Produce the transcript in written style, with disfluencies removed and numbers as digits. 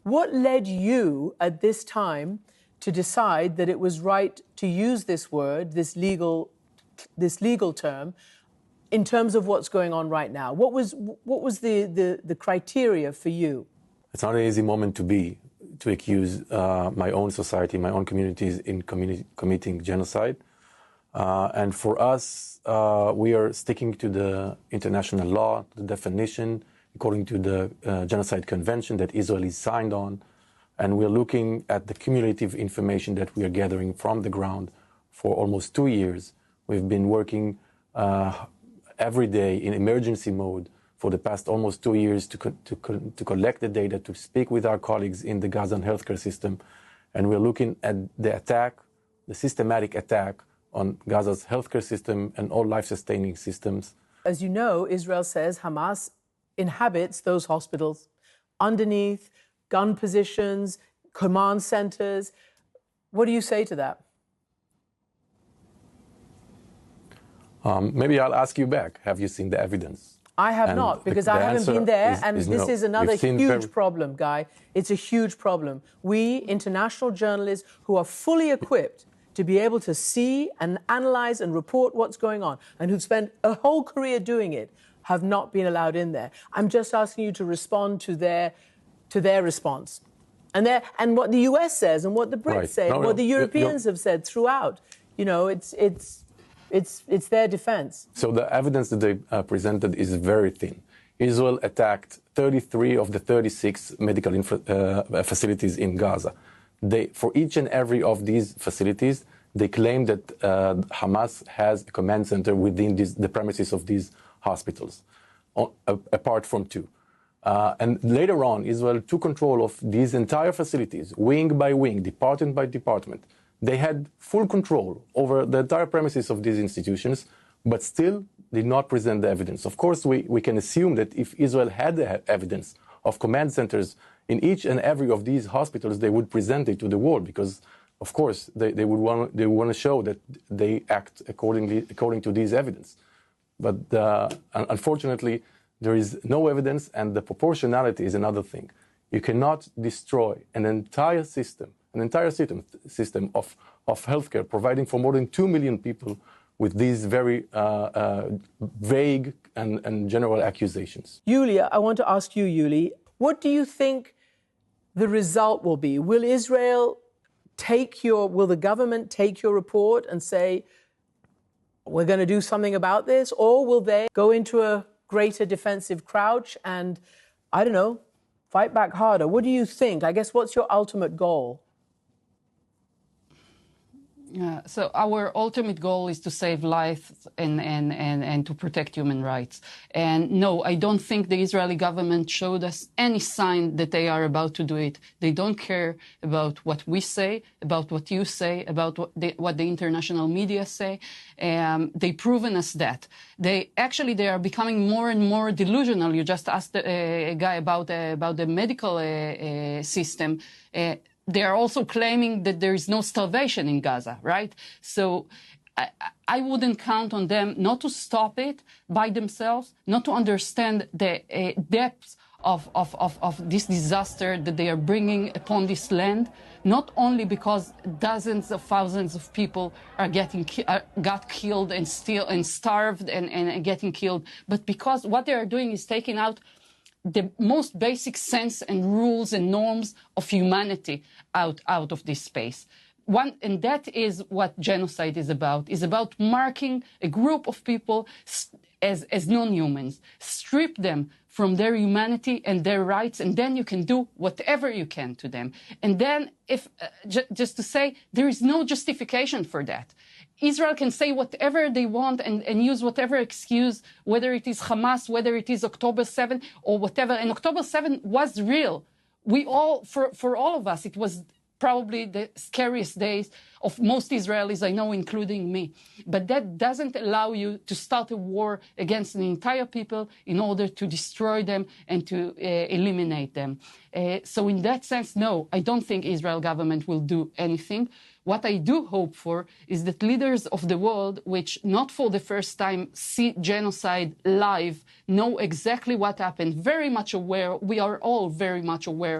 What led you at this time to decide that it was right to use this word, this legal term, in terms of what's going on right now? What was the criteria for you? It's not an easy moment to accuse my own society, my own communities in committing genocide. And for us, we are sticking to the international law, the definition, according to the Genocide Convention that Israel is signed on. And we're looking at the cumulative information that we are gathering from the ground for almost 2 years. We've been working every day in emergency mode for the past almost 2 years to collect the data, to speak with our colleagues in the Gazan healthcare system. And we're looking at the attack, the systematic attack on Gaza's healthcare system and all life-sustaining systems. As you know, Israel says Hamas inhabits those hospitals underneath gun positions, command centers. What do you say to that? Maybe I'll ask you back. Have you seen the evidence? I have not, because I haven't been there, and this is another huge problem, Guy. It's a huge problem. We, international journalists who are fully equipped to be able to see and analyze and report what's going on, and who've spent a whole career doing it, have not been allowed in there. I'm just asking you to respond to their response. And what the US says, and what the Brits say, and what the Europeans have said throughout. You know, it's their defense. So the evidence that they presented is very thin. Israel attacked 33 of the 36 medical facilities in Gaza. For each and every of these facilities, they claim that Hamas has a command center within the premises of these hospitals, apart from 2. And later on, Israel took control of these entire facilities, wing by wing, department by department. They had full control over the entire premises of these institutions, but still did not present the evidence. Of course, we can assume that if Israel had the evidence of command centers in each and every of these hospitals, they would present it to the world, because, of course, they would want to show that they act according to these evidence. But unfortunately, there is no evidence, and the proportionality is another thing. You cannot destroy an entire system of healthcare, providing for more than 2 million people, with these very vague and general accusations. Yulia, I want to ask you, Yuli, what do you think the result will be? Will the government take your report and say, we're going to do something about this? Or will they go into a greater defensive crouch and, I don't know, fight back harder? What do you think? I guess, what's your ultimate goal? So our ultimate goal is to save lives and to protect human rights. And no, I don't think the Israeli government showed us any sign that they are about to do it. They don't care about what we say, about what you say, about what the international media say. They've proven us that. They are becoming more and more delusional. You just asked a guy about the medical system. They are also claiming that there is no starvation in Gaza, right? So I wouldn't count on them not to stop it by themselves, not to understand the depths of this disaster that they are bringing upon this land, not only because dozens of thousands of people are got killed and starved and getting killed, but because what they are doing is taking out the most basic sense and rules and norms of humanity out of this space. And that is what genocide is about marking a group of people as non-humans, strip them from their humanity and their rights, and then you can do whatever you can to them. And then, just to say, there is no justification for that. Israel can say whatever they want and use whatever excuse, whether it is Hamas, whether it is October 7 or whatever. And October 7 was real. For all of us, it was probably the scariest days of most Israelis I know, including me. But that doesn't allow you to start a war against an entire people in order to destroy them and to eliminate them. So in that sense, no, I don't think Israel government will do anything. What I do hope for is that leaders of the world, which not for the first time see genocide live, know exactly what happened, very much aware, we are all very much aware